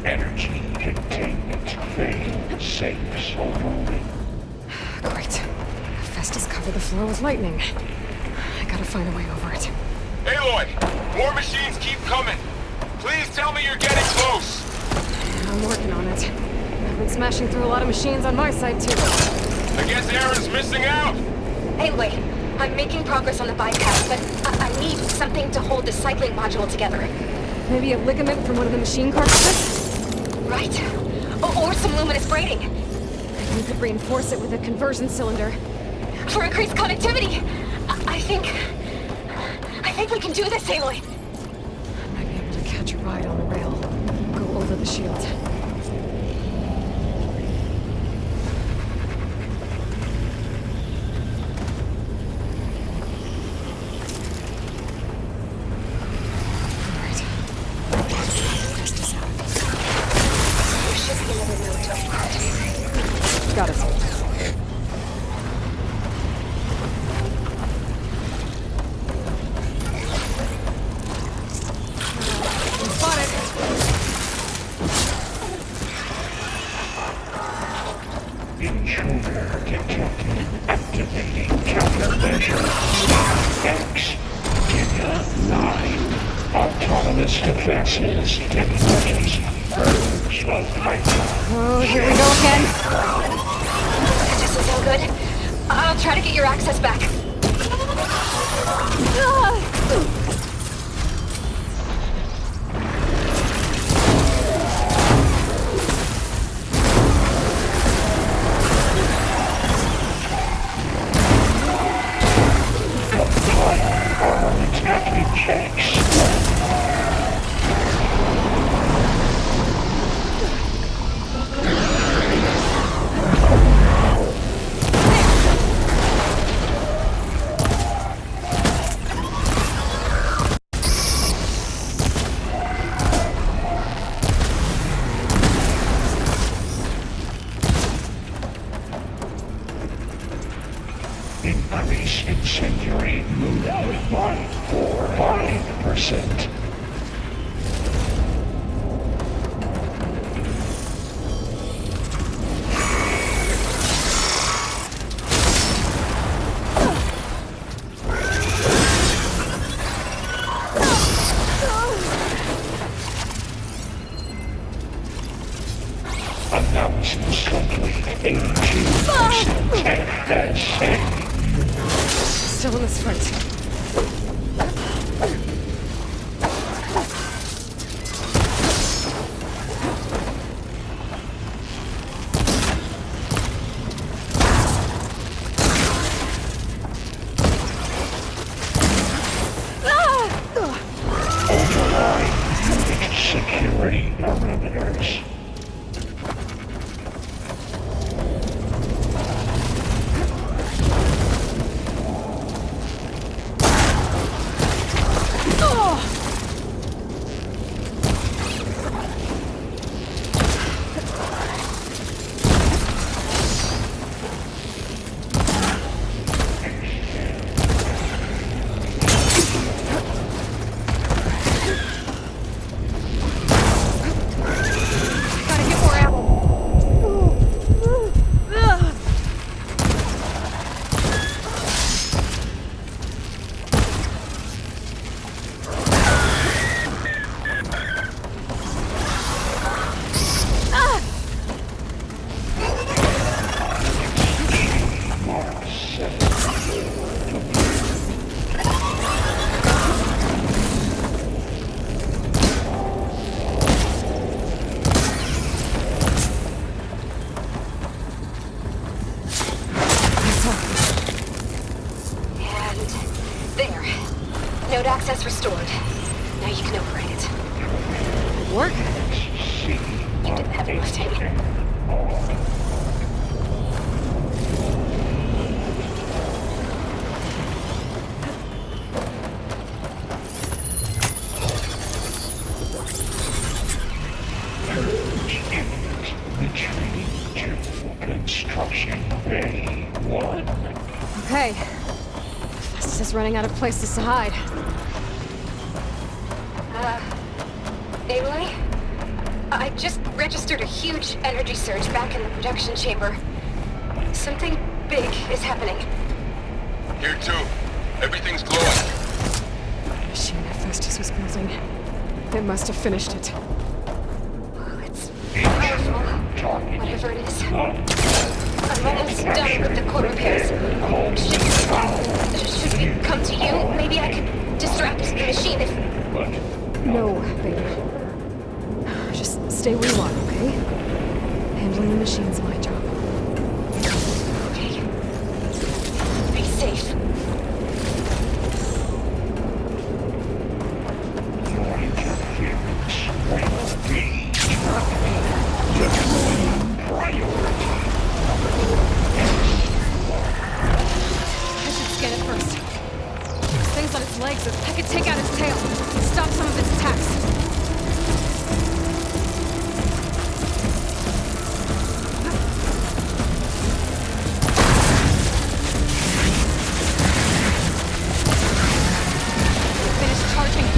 Energy containment failed. Safe only. Great. Festus covered the floor with lightning. I gotta find a way over it. Aloy! More machines keep coming! Please tell me you're getting close! I'm working on it. I've been smashing through a lot of machines on my side, too. I guess Aaron's missing out! Aloy, I'm making progress on the bypass, but I need something to hold the cycling module together. Maybe a ligament from one of the machine cartridges? Right. Or some luminous braiding. You could reinforce it with a conversion cylinder. For increased connectivity! I think we can do this, Aloy! I might be able to catch a ride on the rail. Go over the shield. There should be another note to activate. Got it. Spotted. Intruder detected. Activating countermeasure. X. Kenya 9. Autonomous defenses. Technologies. Urge of Hyper. Oh, here we go again. This is so good. I'll try to get your access back. Attacking checks. Increase incendiary mood by 5%. Announcements complete. 82% as safe. Still in this fight. Override security parameters. Gotta get more ammo. And there. Node access restored. Now you can operate it. Work? You did the heavy lifting. Retreating to construction bay 1. Okay. Festus is running out of places to hide. Aloy? I just registered a huge energy surge back in the production chamber. Something big is happening. Here too. Everything's glowing. The machine Hephaestus was building. It must have finished it. Oh, it's powerful. Whatever it is. I'm almost done with the core repairs. Should we come to you? Maybe I could distract the machine if... No, Beta. Just stay where you are, okay? Handling the machine's my job. Okay. Be safe. Your interference will be priority. I should scan it first. This thing's on its legs. I could take out its tail. Stop some of its attacks. Finish charging.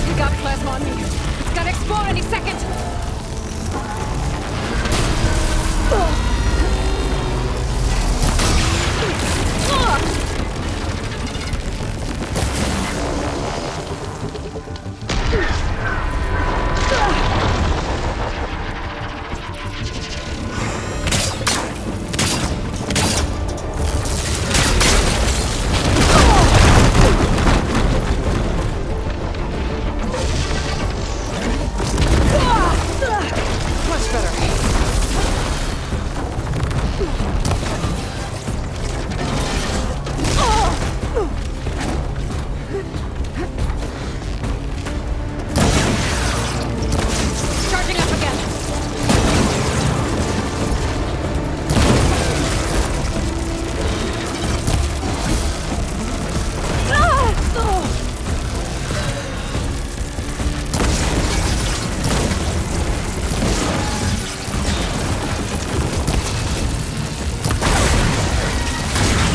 You got plasma on me. It's gonna explode any second. Much better. Charging up again.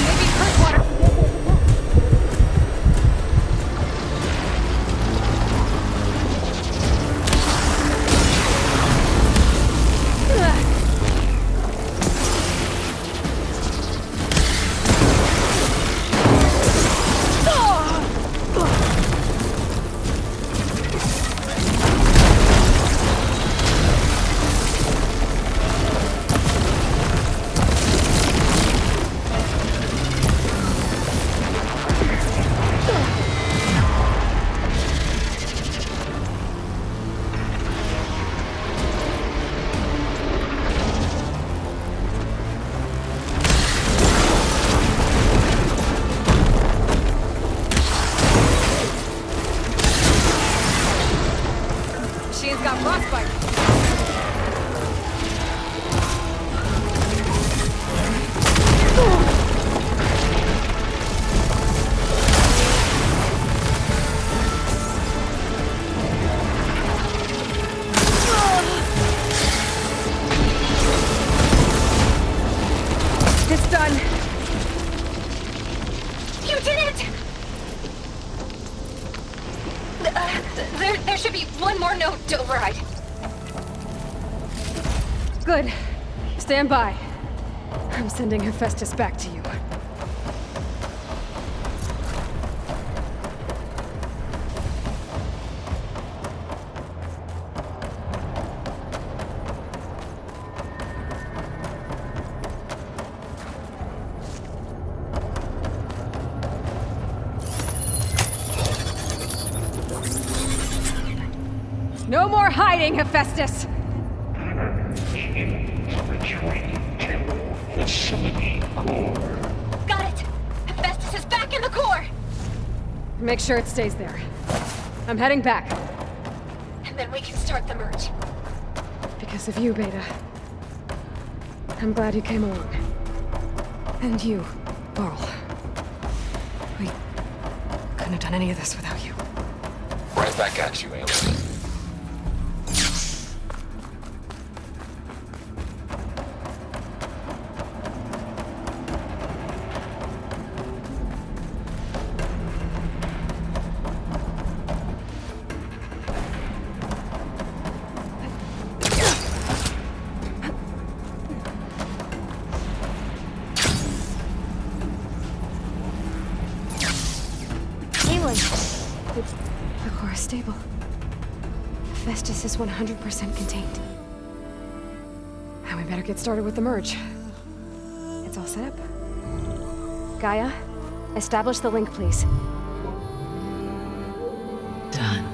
Maybe hurt water. Machine's got frostbite. It's done. You did it! There should be one more note to override. Good. Stand by. I'm sending Hephaestus back to you. No more hiding, Hephaestus! Retreating to facility core. Got it! Hephaestus is back in the core! Make sure it stays there. I'm heading back. And then we can start the merge. Because of you, Beta. I'm glad you came along. And you, Varl. We couldn't have done any of this without you. Right back at you, Aloy. The core is stable. Hephaestus is 100% contained. Now we better get started with the merge. It's all set up. Gaia, establish the link, please. Done.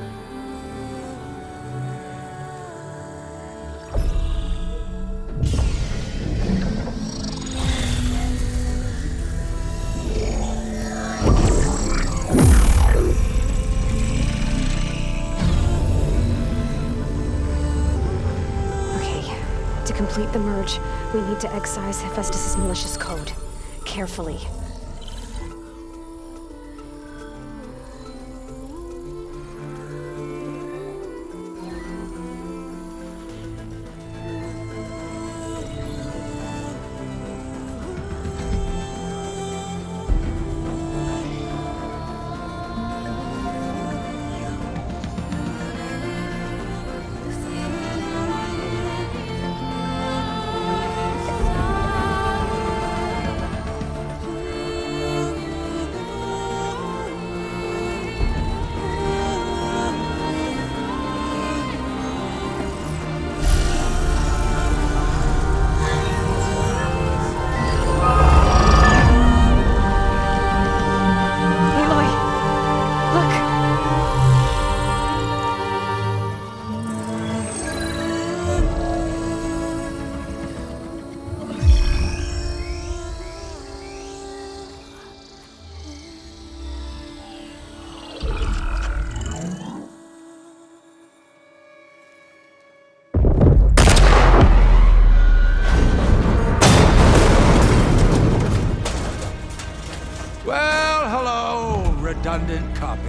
To complete the merge, we need to excise Hephaestus' malicious code. Carefully. Redundant copy.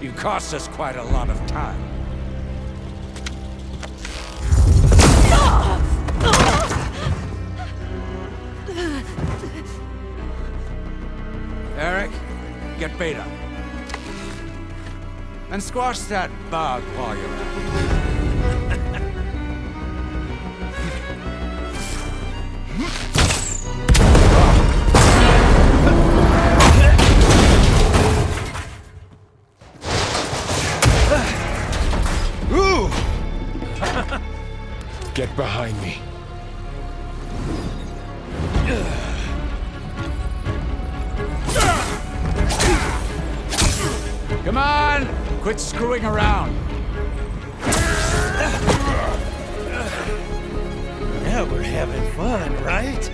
You cost us quite a lot of time. Eric, get Beta. And squash that bug while you're at it. Get behind me. Come on! Quit screwing around. Now we're having fun, right?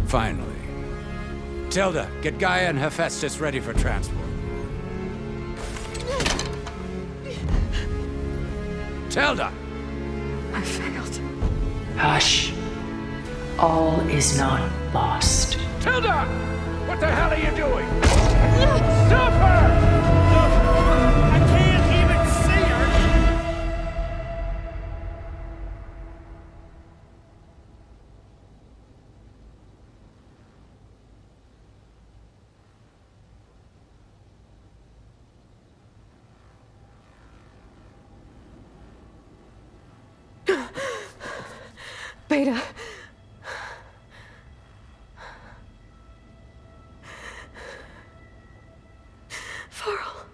Finally. Tilda, get Gaia and Hephaestus ready for transport. Tilda! I failed. Hush. All is not lost. Tilda! What the hell are you doing? Stop her! I can't even see her! Beta. Varl.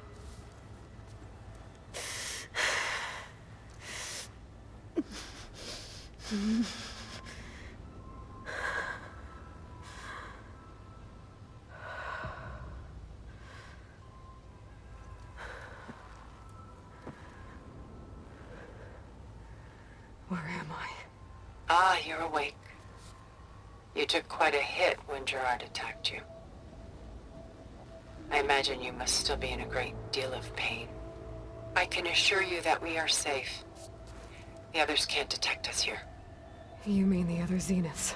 you're awake. You took quite a hit when Gerard attacked you. I imagine you must still be in a great deal of pain. I can assure you that we are safe. The others can't detect us here. You mean the other Zeniths?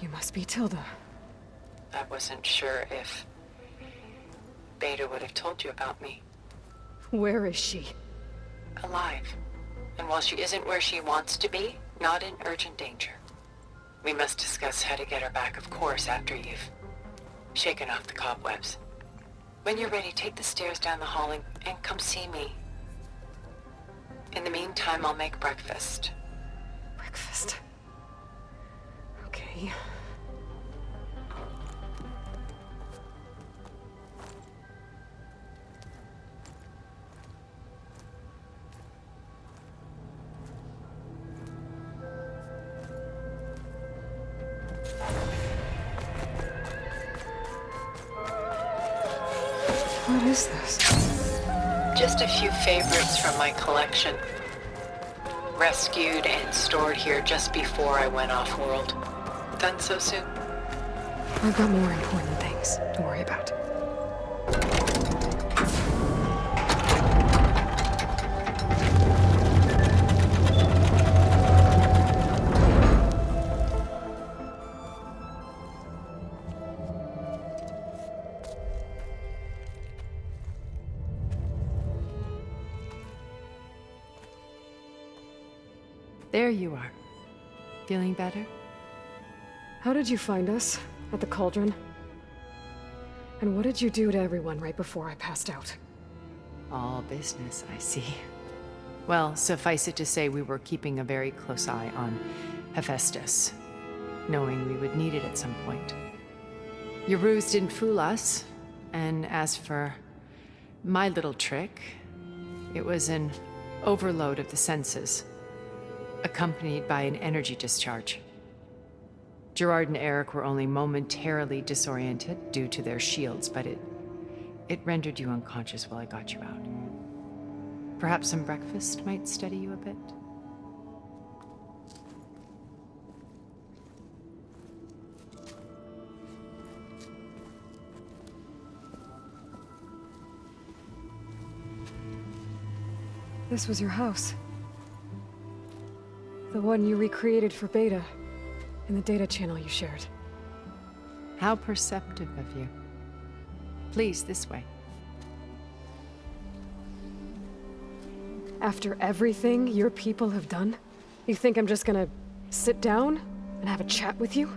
You must be Tilda. I wasn't sure if Beta would have told you about me. Where is she? Alive. And while she isn't where she wants to be, not in urgent danger. We must discuss how to get her back, of course, after you've shaken off the cobwebs. When you're ready, take the stairs down the hall and come see me. In the meantime, I'll make breakfast. Breakfast. Okay. What is this? Just a few favorites from my collection. Rescued and stored here just before I went off-world. Done so soon? I've got more important things to worry about. There you are. Feeling better? How did you find us? At the cauldron? And what did you do to everyone right before I passed out? All business, I see. Well, suffice it to say we were keeping a very close eye on Hephaestus, knowing we would need it at some point. Your ruse didn't fool us, and as for my little trick, it was an overload of the senses, accompanied by an energy discharge. Gerard and Eric were only momentarily disoriented due to their shields, but it rendered you unconscious while I got you out. Perhaps some breakfast might steady you a bit? This was your house. The one you recreated for Beta, in the data channel you shared. How perceptive of you. Please, this way. After everything your people have done, you think I'm just gonna sit down and have a chat with you?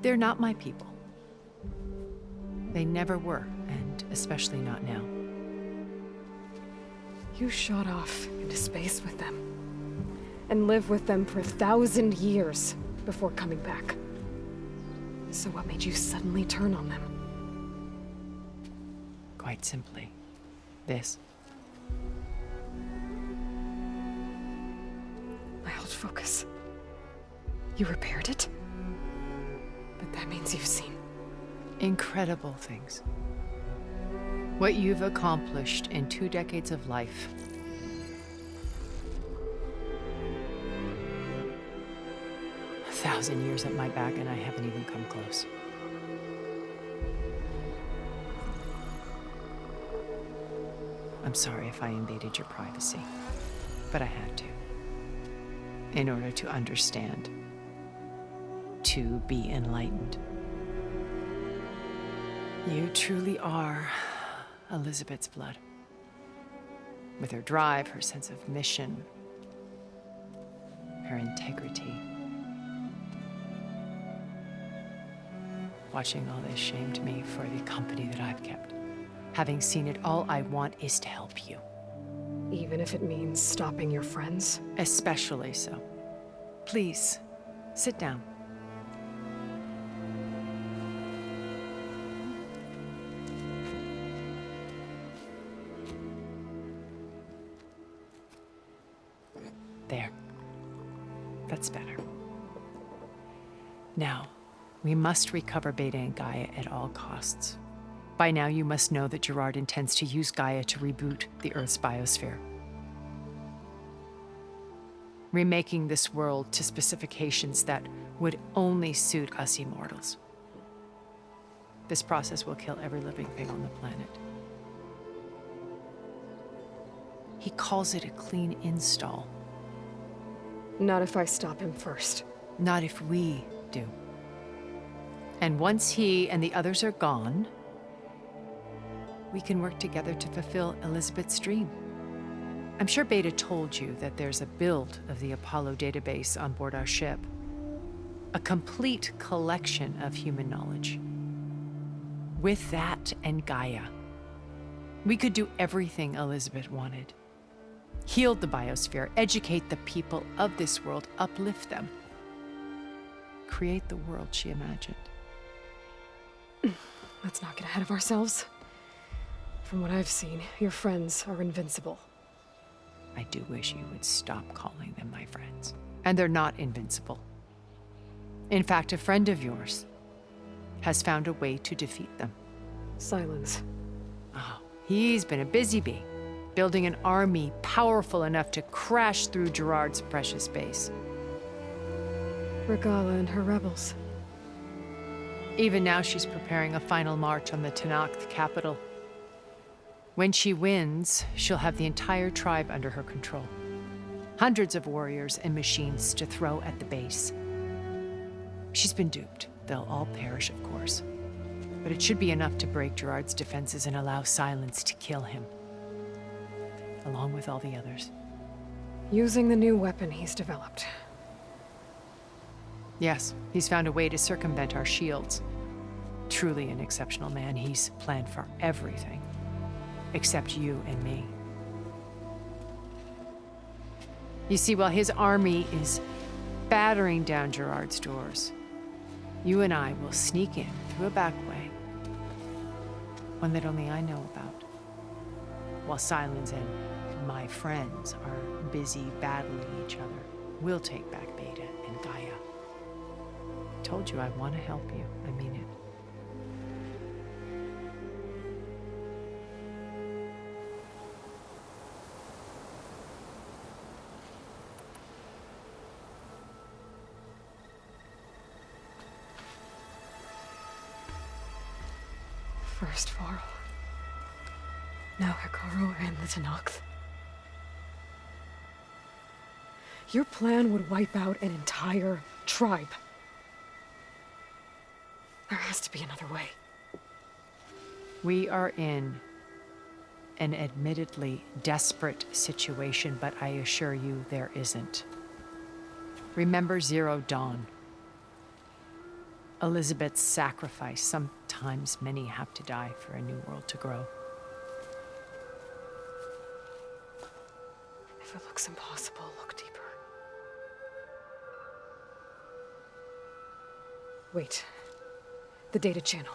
They're not my people. They never were, and especially not now. You shot off into space with them, and lived with them for 1,000 years before coming back. So what made you suddenly turn on them? Quite simply, this. My old focus. You repaired it? But that means you've seen Incredible things. What you've accomplished in 2 decades of life. A 1,000 years at my back and I haven't even come close. I'm sorry if I invaded your privacy, but I had to. In order to understand. To be enlightened. You truly are Elizabeth's blood. With her drive, her sense of mission, her integrity. Watching all this shamed me for the company that I've kept. Having seen it, all I want is to help you. even if it means stopping your friends? Especially so. Please, sit down. There. That's better. Now, we must recover Beta and Gaia at all costs. By now, you must know that Gerard intends to use Gaia to reboot the Earth's biosphere. remaking this world to specifications that would only suit us immortals. This process will kill every living thing on the planet. He calls it a clean install. Not if I stop him first. Not if we do. And once he and the others are gone, we can work together to fulfill Elizabeth's dream. I'm sure Beta told you that there's a build of the Apollo database on board our ship. A complete collection of human knowledge. With that and Gaia, we could do everything Elizabeth wanted. Heal the biosphere, educate the people of this world, uplift them. Create the world she imagined. Let's not get ahead of ourselves. From what I've seen, your friends are invincible. I do wish you would stop calling them my friends. And they're not invincible. In fact, a friend of yours has found a way to defeat them. Silence. Oh, he's been a busy bee, building an army powerful enough to crash through Gerard's precious base. Regala and her rebels. Even now, she's preparing a final march on the Tenakth capital. When she wins, she'll have the entire tribe under her control. Hundreds of warriors and machines to throw at the base. She's been duped. They'll all perish, of course. But it should be enough to break Gerard's defenses and allow Silence to kill him. Along with all the others. Using the new weapon he's developed. Yes, he's found a way to circumvent our shields. Truly an exceptional man. He's planned for everything. Except you and me. You see, while his army is battering down Gerard's doors, you and I will sneak in through a back way. One that only I know about. While Silence and my friends are busy battling each other, we'll take back Beta and Gaia. I told you I want to help you. I mean it. First Varl. Now Hekarro and the Tenakth. Your plan would wipe out an entire tribe. There has to be another way. We are in an admittedly desperate situation, but I assure you there isn't. Remember Zero Dawn. Elizabeth's sacrifice. Sometimes many have to die for a new world to grow. If it looks impossible, look deeper. Wait. The data channel.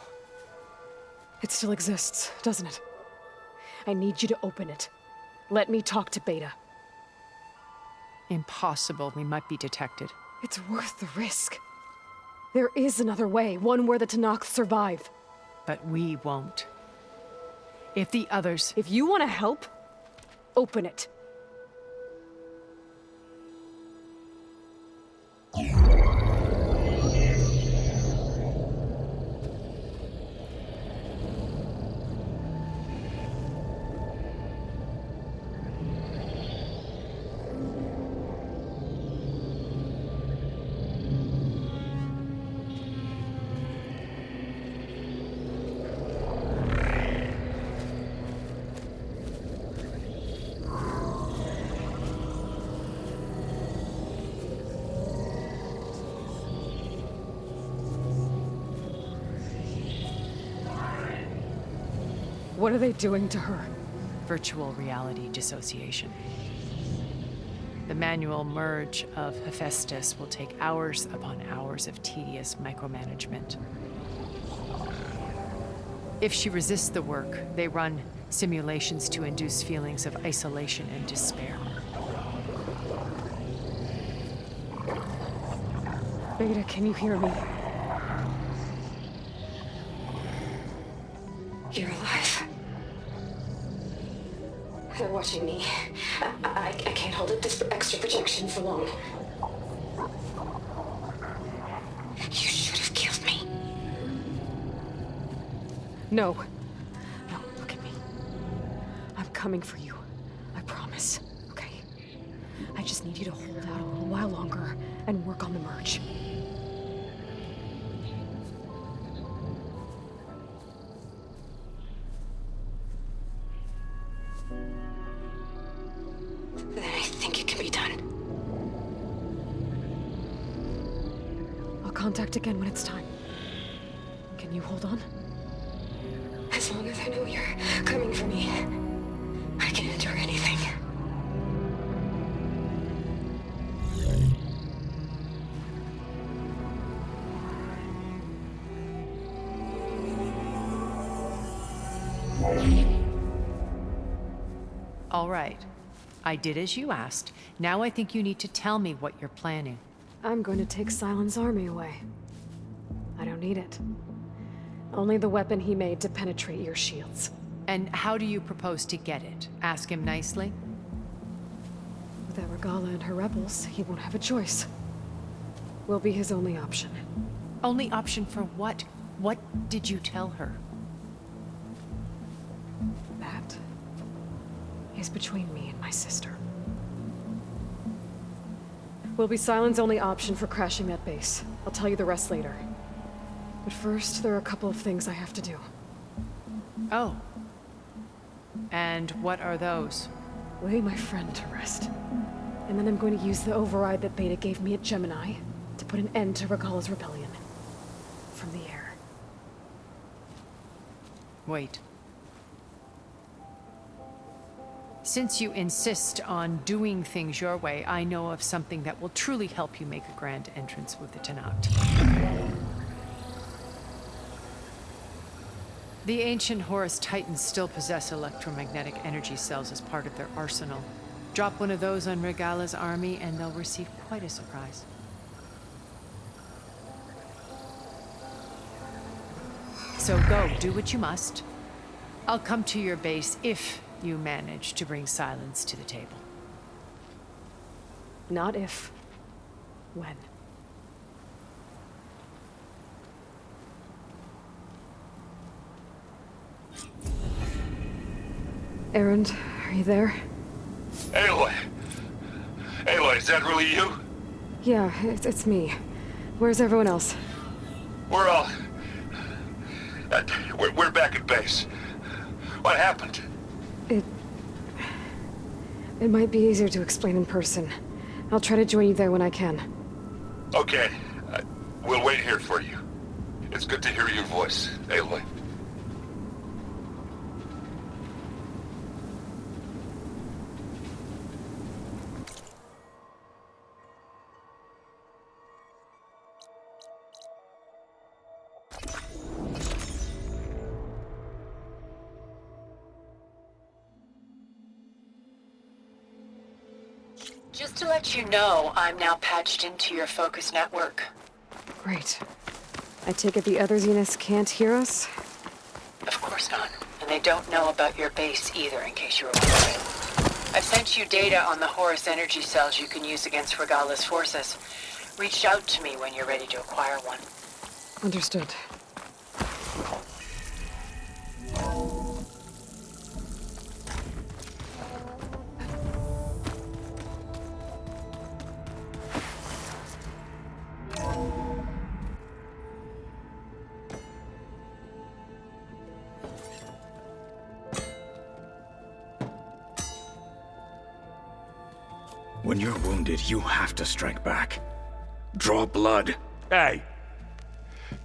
It still exists, doesn't it? I need you to open it. Let me talk to Beta. Impossible. We might be detected. It's worth the risk. There is another way, one where the Tenakth survive. But we won't. If the others... If you want to help, open it. What are they doing to her? Virtual reality dissociation. The manual merge of Hephaestus will take hours upon hours of tedious micromanagement. If she resists the work, they run simulations to induce feelings of isolation and despair. Beta, can you hear me? You're alive. They're watching me. I can't hold up this extra protection for long. You should have killed me. No. No, look at me. I'm coming for you. I promise. Okay? I just need you to hold out a little while longer and work on the merge. Then I think it can be done. I'll contact again when it's time. Can you hold on? As long as I know you're coming for me, I can endure anything. All right. I did as you asked. Now I think you need to tell me what you're planning. I'm going to take Sylens' army away. I don't need it. Only the weapon he made to penetrate your shields. And how do you propose to get it? Ask him nicely? Without Regala and her rebels, he won't have a choice. We'll be his only option. Only option for what? What did you tell her? That is between me and my sister. Will be Sylens' only option for crashing that base. I'll tell you the rest later. But first, there are a couple of things I have to do. Oh. And what are those? Lay my friend to rest. And then I'm going to use the override that Beta gave me at Gemini to put an end to Regala's rebellion. From the air. Wait. Since you insist on doing things your way, I know of something that will truly help you make a grand entrance with the Tenakth. The ancient Horus Titans still possess electromagnetic energy cells as part of their arsenal. Drop one of those on Regala's army and they'll receive quite a surprise. So go, do what you must. I'll come to your base if you manage to bring Sylens to the table. Not if. When. Erend, are you there? Aloy! Aloy, is that really you? Yeah, it's me. Where's everyone else? We're all... we're back at base. What happened? It might be easier to explain in person. I'll try to join you there when I can. Okay. We'll wait here for you. It's good to hear your voice, Aloy. Just to let you know, I'm now patched into your focus network. Great. I take it the other Zeniths can't hear us? Of course not. And they don't know about your base either, in case you were wondering. I've sent you data on the Horus energy cells you can use against Regala's forces. Reach out to me when you're ready to acquire one. Understood. When you're wounded, you have to strike back. Draw blood. Hey!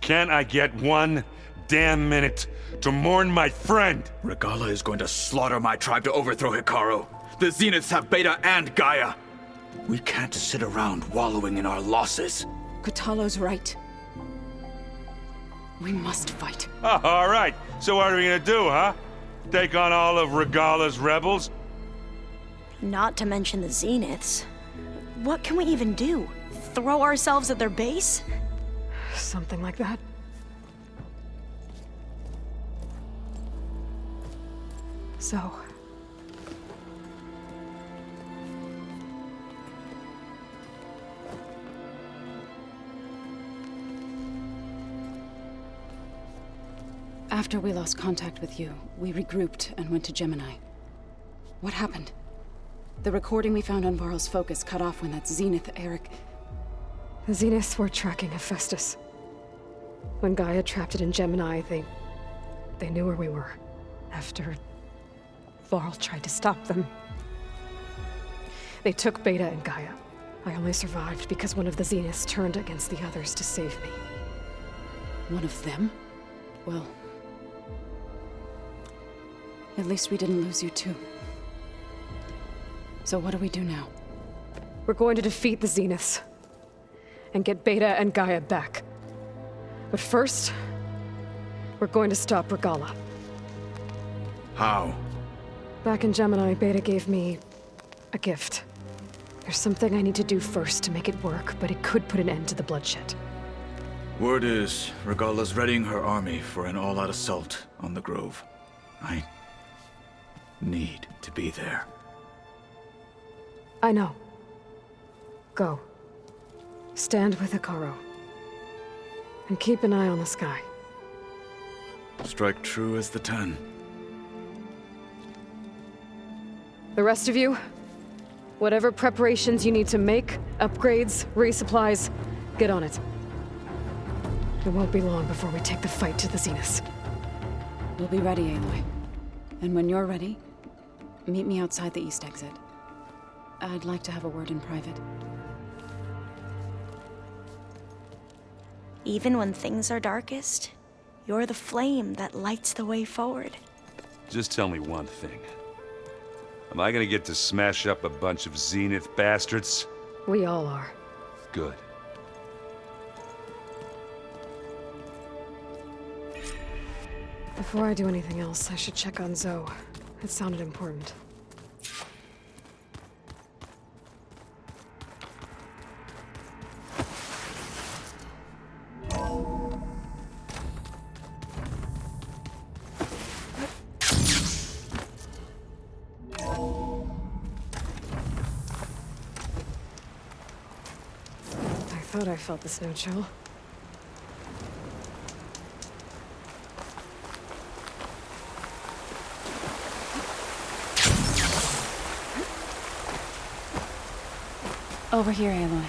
Can't I get one damn minute to mourn my friend? Regala is going to slaughter my tribe to overthrow Hekarro. The Zeniths have Beta and Gaia. We can't sit around wallowing in our losses. Kotallo's right. We must fight. Oh, all right. So what are we gonna do, huh? Take on all of Regala's rebels? Not to mention the Zeniths. What can we even do? Throw ourselves at their base? Something like that. So, After we lost contact with you, we regrouped and went to Gemini. What happened? The recording we found on Varl's focus cut off when that Zenith Eric... The Zeniths were tracking Hephaestus. When Gaia trapped it in Gemini, they knew where we were. After Varl tried to stop them. They took Beta and Gaia. I only survived because one of the Zeniths turned against the others to save me. One of them? Well... at least we didn't lose you too. So what do we do now? We're going to defeat the Zeniths. And get Beta and Gaia back. But first, we're going to stop Regalla. How? Back in Gemini, Beta gave me a gift. There's something I need to do first to make it work, but it could put an end to the bloodshed. Word is, Regalla's readying her army for an all-out assault on the Grove. I need to be there. I know. Go. Stand with Hekarro. And keep an eye on the sky. Strike true as the 10. The rest of you, whatever preparations you need to make, upgrades, resupplies, get on it. It won't be long before we take the fight to the Zeniths. We'll be ready, Aloy. And when you're ready, meet me outside the east exit. I'd like to have a word in private. Even when things are darkest, you're the flame that lights the way forward. Just tell me one thing. Am I gonna get to smash up a bunch of Zenith bastards? We all are. Good. Before I do anything else, I should check on Zoe. It sounded important. I thought I felt the snow chill. Over here, Aloy.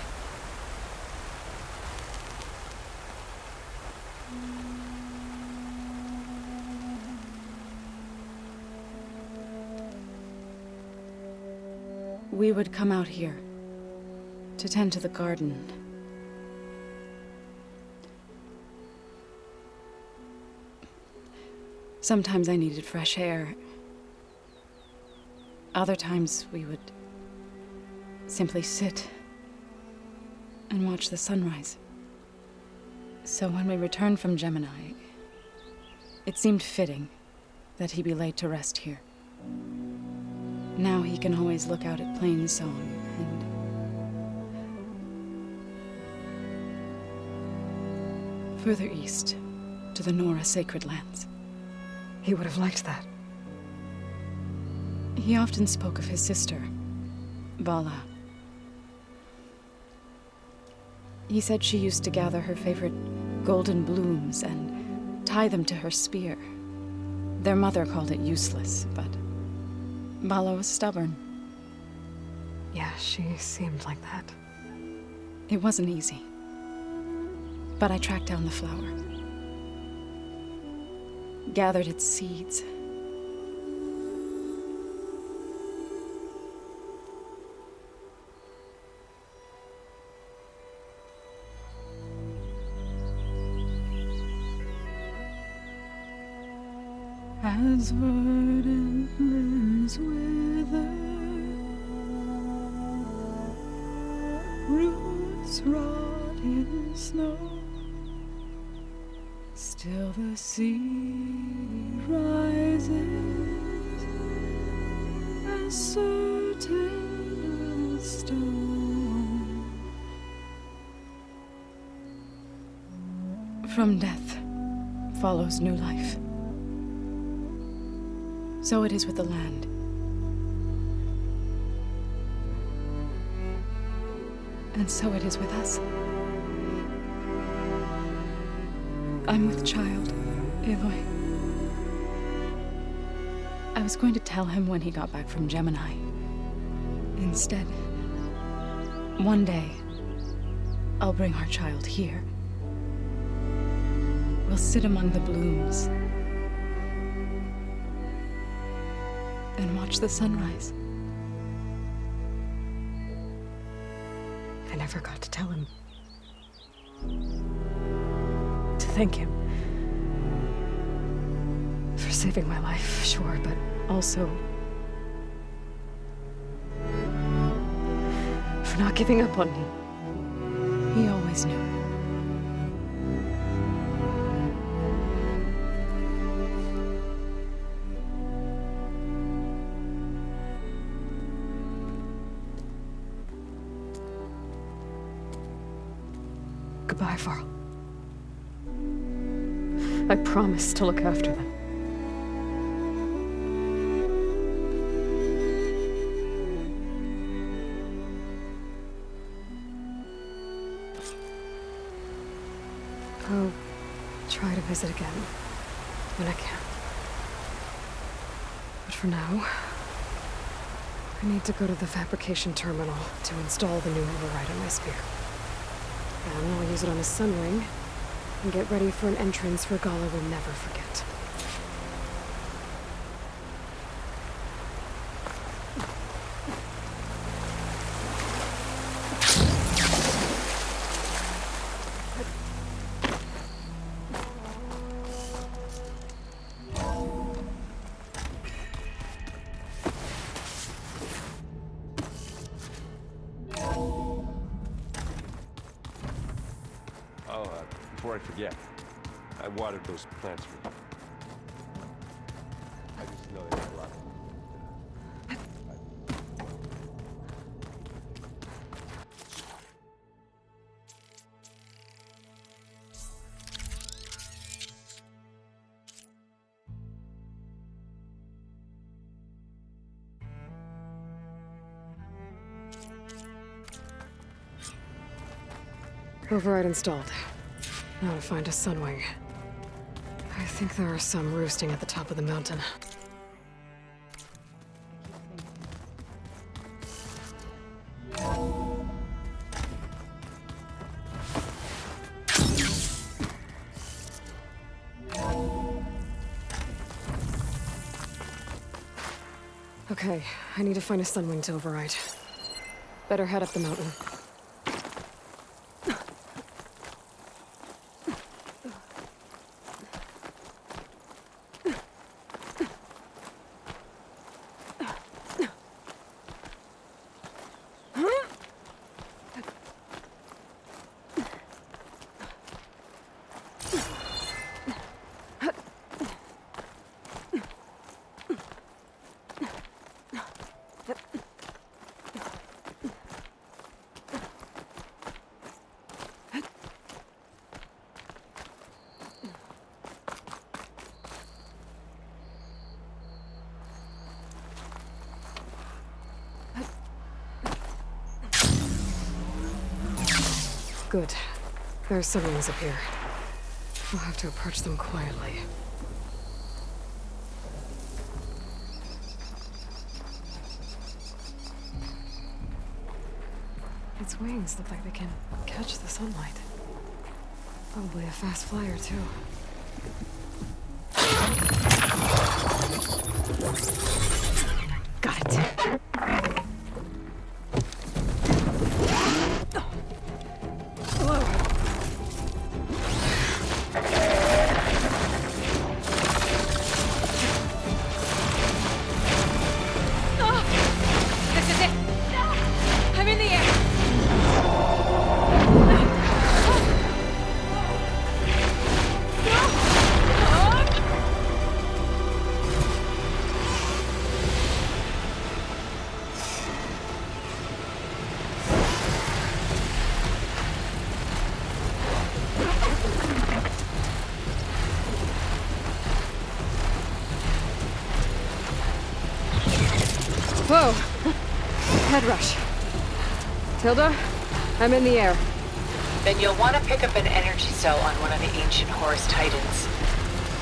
We would come out here to tend to the garden. Sometimes I needed fresh air. Other times we would simply sit and watch the sunrise. So when we returned from Gemini, it seemed fitting that he be laid to rest here. Now he can always look out at Plainsong and further east to the Nora Sacred Lands. He would have liked that. He often spoke of his sister, Vala. He said she used to gather her favorite golden blooms and tie them to her spear. Their mother called it useless, but Vala was stubborn. Yeah, she seemed like that. It wasn't easy. But I tracked down the flower. Gathered its seeds. As verdant limbs wither, roots rot in snow, still the seed rises, as certain as stone. From death follows new life. So it is with the land. And so it is with us. I'm with child, Aloy. I was going to tell him when he got back from Gemini. Instead, one day, I'll bring our child here. We'll sit among the blooms and watch the sunrise. I never got to tell him. To thank him. For saving my life, sure, but also for not giving up on me. He always knew. Goodbye, Varl. I promise to look after them. I'll try to visit again when I can. But for now, I need to go to the fabrication terminal to install the new override on my spear. And I'll use it on the Sunwing and get ready for an entrance Regalla will never forget. Before I forget, I watered those plants for you. I just know they got a lot. Override installed. Now to find a Sunwing. I think there are some roosting at the top of the mountain. Okay, I need to find a Sunwing to override. Better head up the mountain. Good. There are Sunwings up here. We'll have to approach them quietly. Its wings look like they can catch the sunlight. Probably a fast flyer, too. Got it. Whoa! Head rush. Tilda, I'm in the air. Then you'll want to pick up an energy cell on one of the ancient Horus Titans.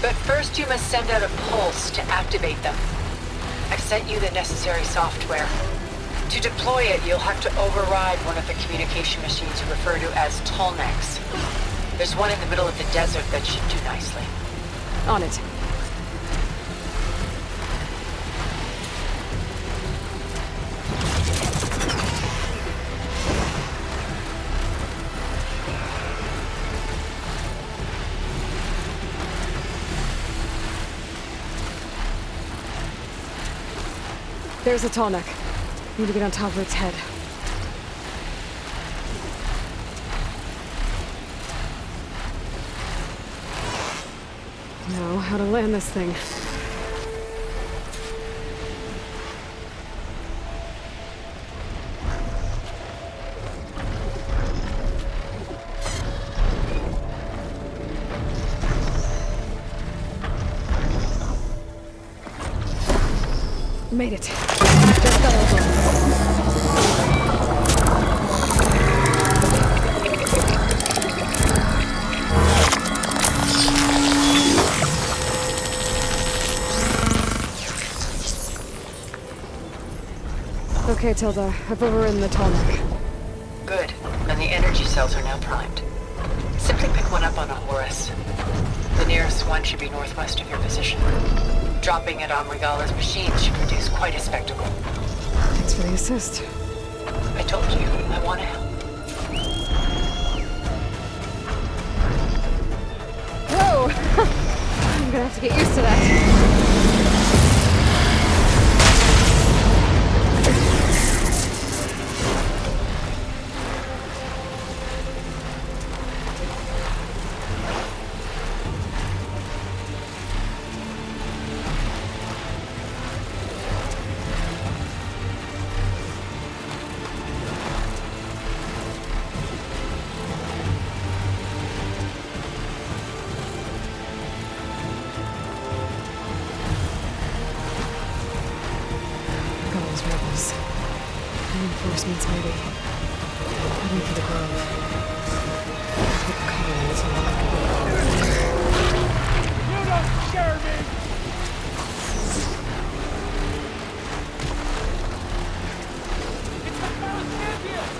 But first you must send out a pulse to activate them. I've sent you the necessary software. To deploy it, you'll have to override one of the communication machines you refer to as Tolnecs. There's one in the middle of the desert that should do nicely. On it. There's a Tolnec. Need to get on top of its head. Now, how to land this thing. Made it. Just got over. Okay, Tilda. I've overridden the Tolnec. Good. And the energy cells are now primed. Simply pick one up on a Horus. The nearest one should be northwest of your position. Dropping it on Regala's machine should produce quite a spectacle. Thanks for the assist. I told you, I want to help. Whoa! I'm gonna have to get used to that. Rebels. Reinforcements ready. Heading for the grove. Keep covering until You don't scare me! It's the Palestinians!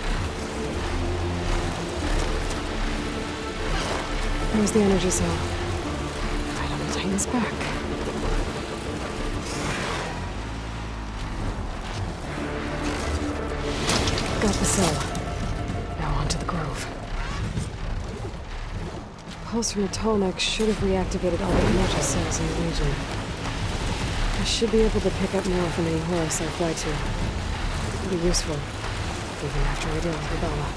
There's the energy cell. Right on the Titan's back. Got the cell. Now on to the grove. Pulse from the Tolnec should have reactivated all the energy cells in the region. I should be able to pick up more from any Horus I fly to. It'll be useful, even after I deal with Regala.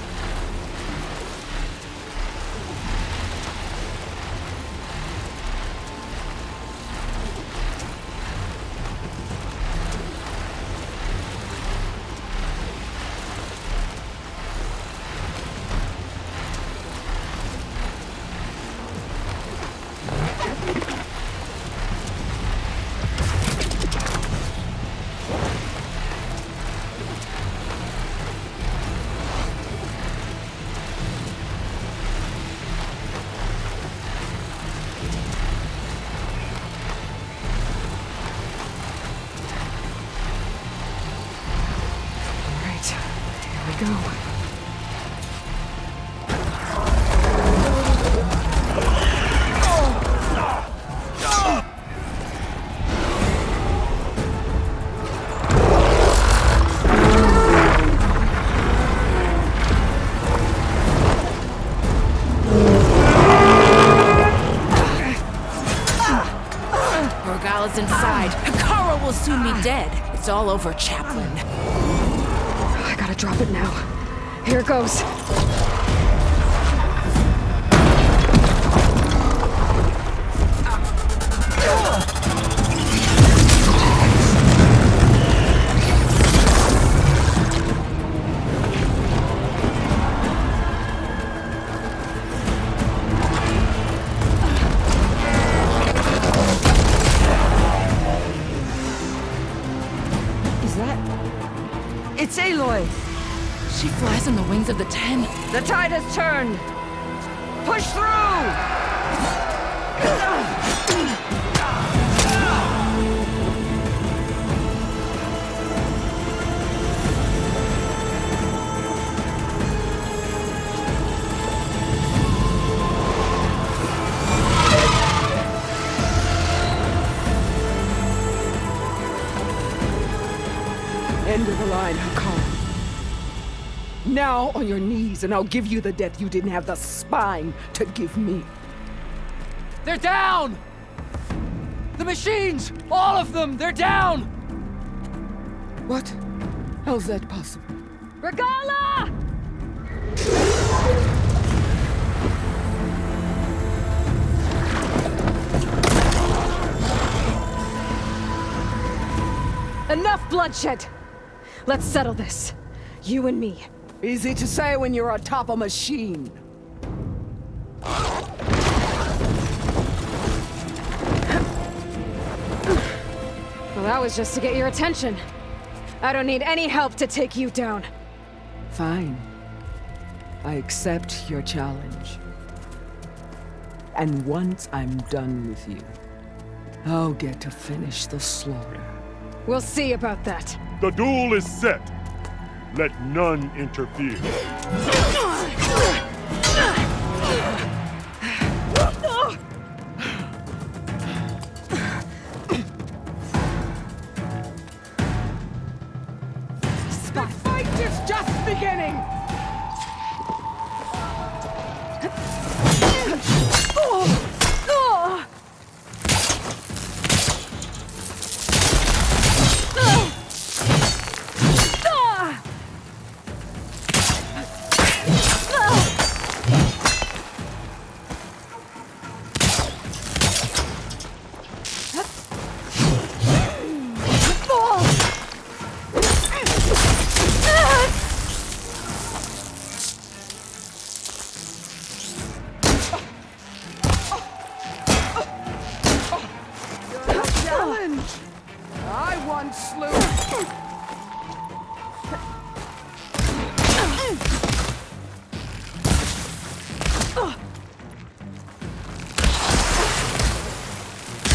Go. Regala's inside. Hekarro will soon be dead. It's all over, Chaplain. I gotta drop it now. Here it goes. Is that... It's Aloy! She flies on the wings of the Ten. The tide has turned! Push through! mine, Hakaru. Now on your knees, and I'll give you the death you didn't have the spine to give me. They're down! The machines! All of them! They're down! What? How's that possible? Regala! Enough bloodshed! Let's settle this. You and me. Easy to say when you're atop a machine. Well, that was just to get your attention. I don't need any help to take you down. Fine. I accept your challenge. And once I'm done with you, I'll get to finish the slaughter. We'll see about that. The duel is set. Let none interfere. The fight is just beginning! I once slew.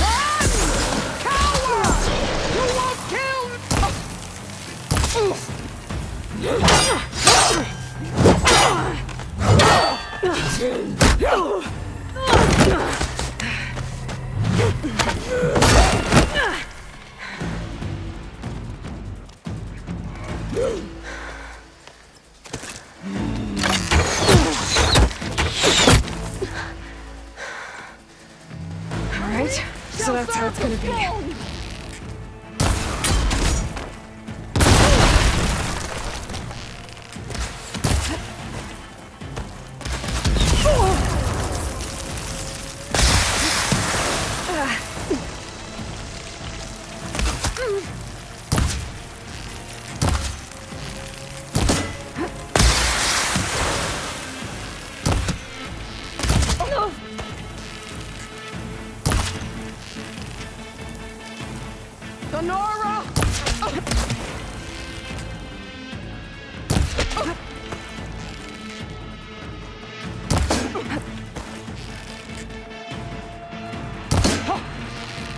Run! Coward! You won't kill. Alright, so that's how it's gonna be. Sonora!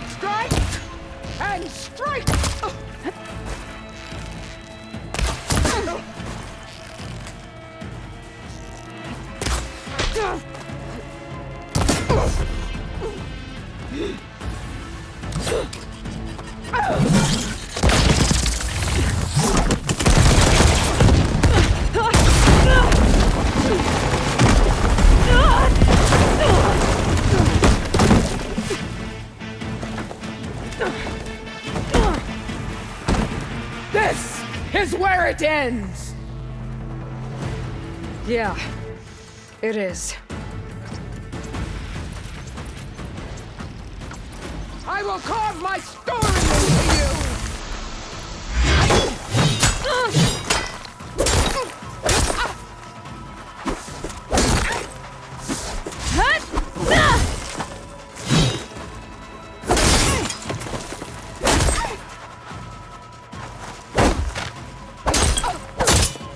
Strike! And strike! This is where it ends! Yeah, it is. I will carve my story into you!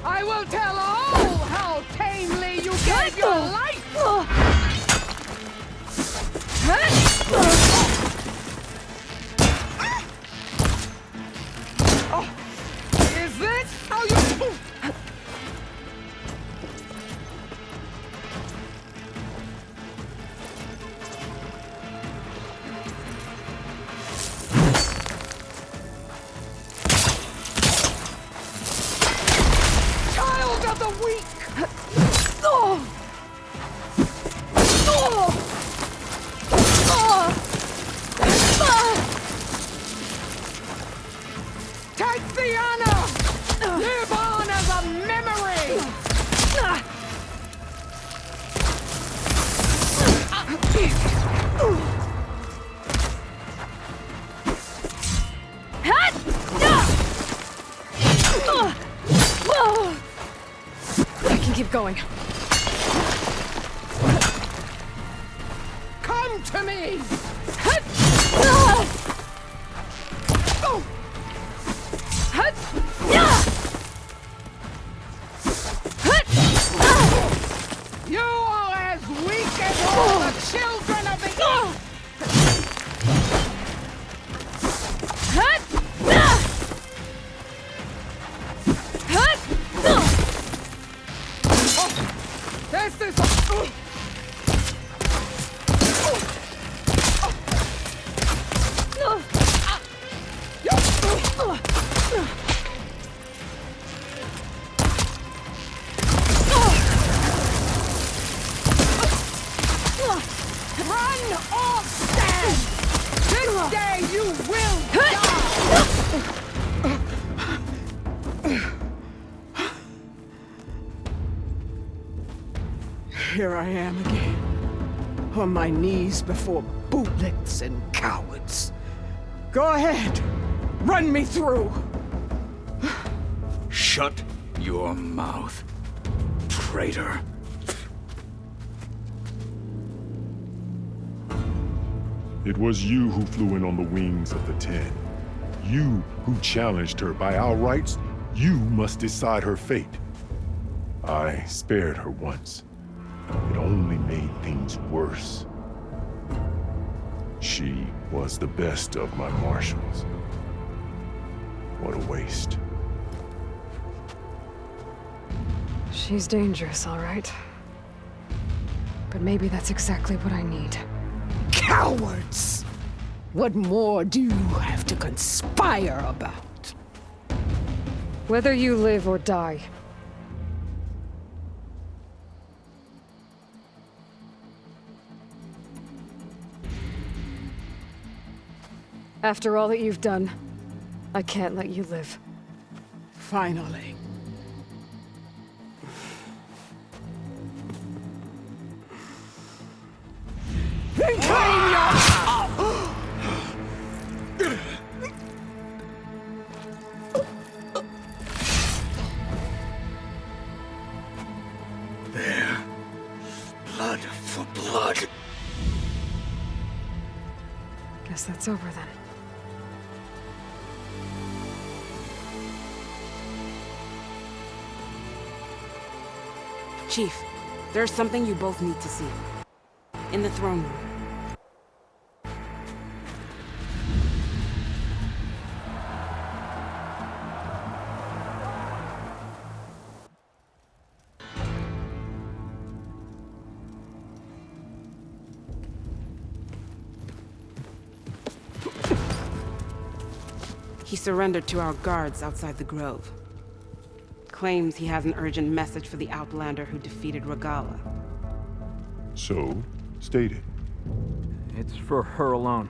I will tell all how tamely you gave your life! Is this how you... the weak! Oh! Oh! Oh! Take the honor! Live on as a memory! I can keep going. Come to me! You are as weak as all the children of the East! This is... Run or stand! This day you will Here I am again, on my knees before bootlets and cowards. Go ahead, run me through. Shut your mouth, traitor. It was you who flew in on the wings of the Ten. You who challenged her by our rights. You must decide her fate. I spared her once. It only made things worse. She was the best of my marshals. What a waste. She's dangerous, all right. But maybe that's exactly what I need. Cowards! What more do you have to conspire about? Whether you live or die. After all that you've done, I can't let you live. Finally. Reclaim your... There. Blood for blood. Guess that's over then. Chief, there's something you both need to see. In the throne room. He surrendered to our guards outside the grove. Claims he has an urgent message for the Outlander who defeated Regalla. So, state it. It's for her alone.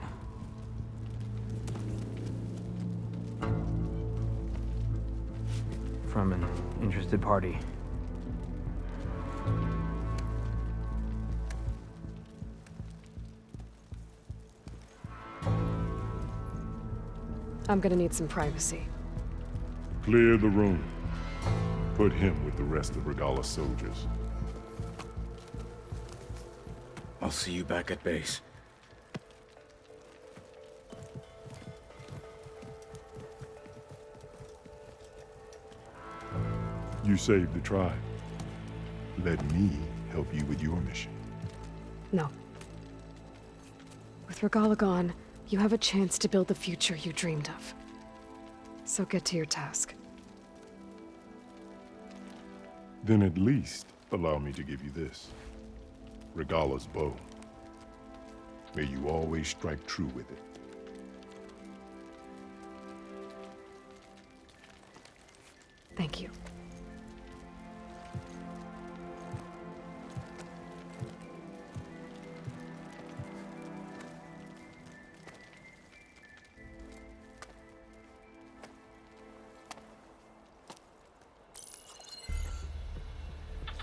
From an interested party. I'm gonna need some privacy. Clear the room. Put him with the rest of Regalla's soldiers. I'll see you back at base. You saved the tribe. Let me help you with your mission. No. With Regalla gone, you have a chance to build the future you dreamed of. So get to your task. Then at least allow me to give you this. Regalla's bow. May you always strike true with it. Thank you.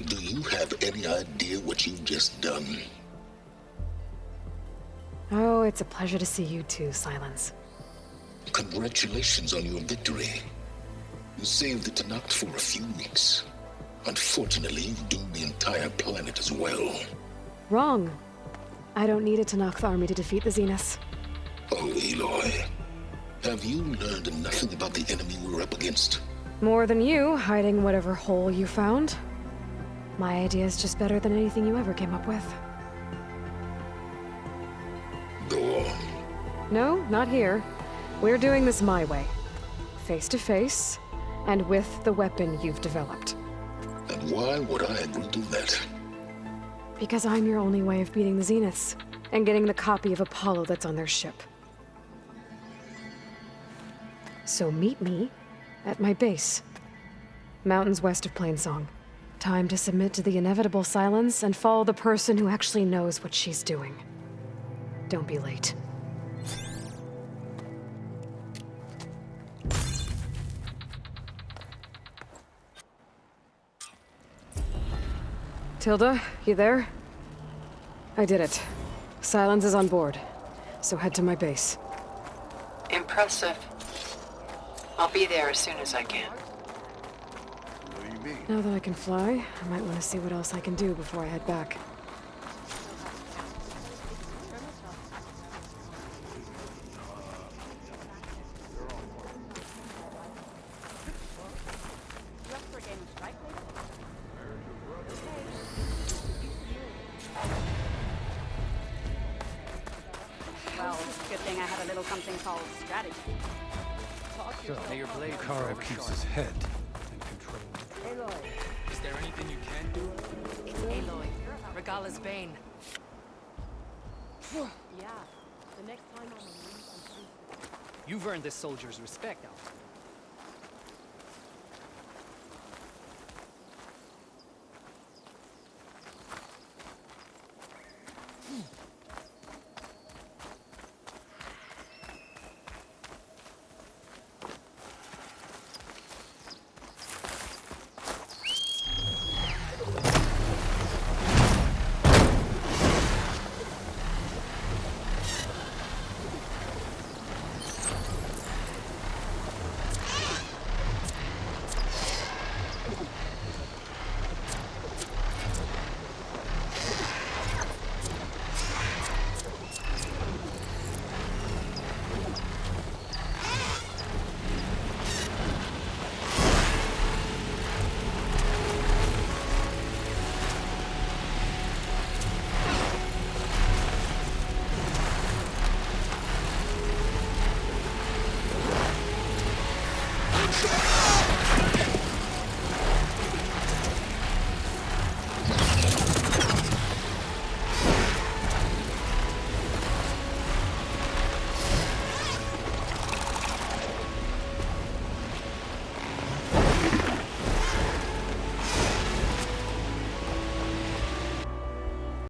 Do you have any idea what you've just done? Oh, it's a pleasure to see you too, Silence. Congratulations on your victory. You saved the Tenakth for a few weeks. Unfortunately, you've doomed the entire planet as well. Wrong. I don't need a Tenakth army to defeat the Zeniths. Oh, Aloy. Have you learned nothing about the enemy we're up against? More than you, hiding whatever hole you found. My idea is just better than anything you ever came up with. Go on. No, not here. We're doing this my way. Face to face, and with the weapon you've developed. And why would I agree to that? Because I'm your only way of beating the Zeniths, and getting the copy of Apollo that's on their ship. So meet me at my base. Mountains west of Plainsong. Time to submit to the inevitable silence and follow the person who actually knows what she's doing. Don't be late. Tilda, you there? I did it. Silence is on board, so head to my base. Impressive. I'll be there as soon as I can. Now that I can fly, I might want to see what else I can do before I head back. Well, good thing I had a little something called strategy. May your blade Caro keeps his head in control. Aloy. Is there anything you can do? It's Aloy, Regala's Bane. Yeah, the next time I'm on the You've earned this soldier's respect, Alpha.